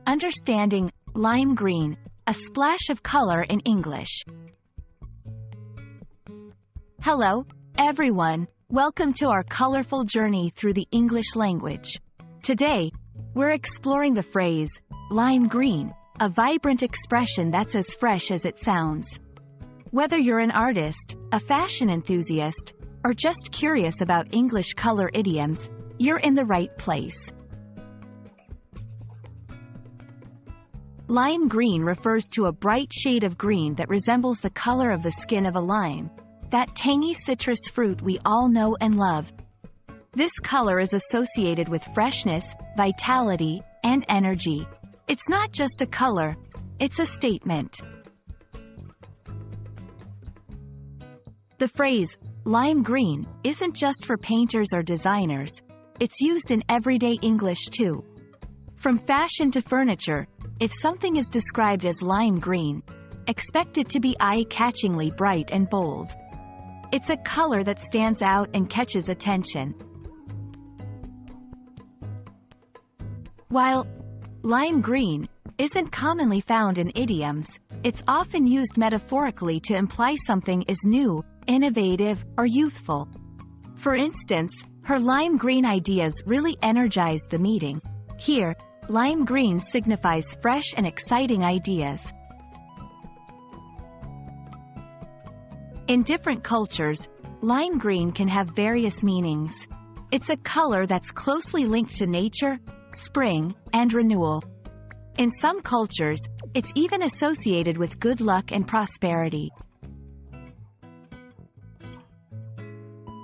Understanding lime green, a splash of color in English. Hello, everyone. Welcome to our colorful journey through the English language. Today, we're exploring the phrase, lime green, a vibrant expression that's as fresh as it sounds. Whether you're an artist, a fashion enthusiast, or just curious about English color idioms, you're in the right place. Lime green refers to a bright shade of green that resembles the color of the skin of a lime, that tangy citrus fruit we all know and love. This color is associated with freshness, vitality, and energy. It's not just a color, it's a statement. The phrase, lime green, isn't just for painters or designers, it's used in everyday English too. From fashion to furniture, if something is described as lime green, expect it to be eye-catchingly bright and bold. It's a color that stands out and catches attention. While lime green isn't commonly found in idioms, it's often used metaphorically to imply something is new, innovative, or youthful. For instance, her lime green ideas really energized the meeting. Here, lime green signifies fresh and exciting ideas. In different cultures, lime green can have various meanings. It's a color that's closely linked to nature, spring, and renewal. In some cultures, it's even associated with good luck and prosperity.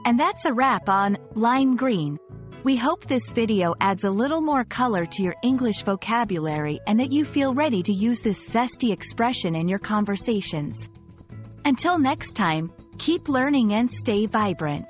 And that's a wrap on lime green. We hope this video adds a little more color to your English vocabulary and that you feel ready to use this zesty expression in your conversations. Until next time, keep learning and stay vibrant.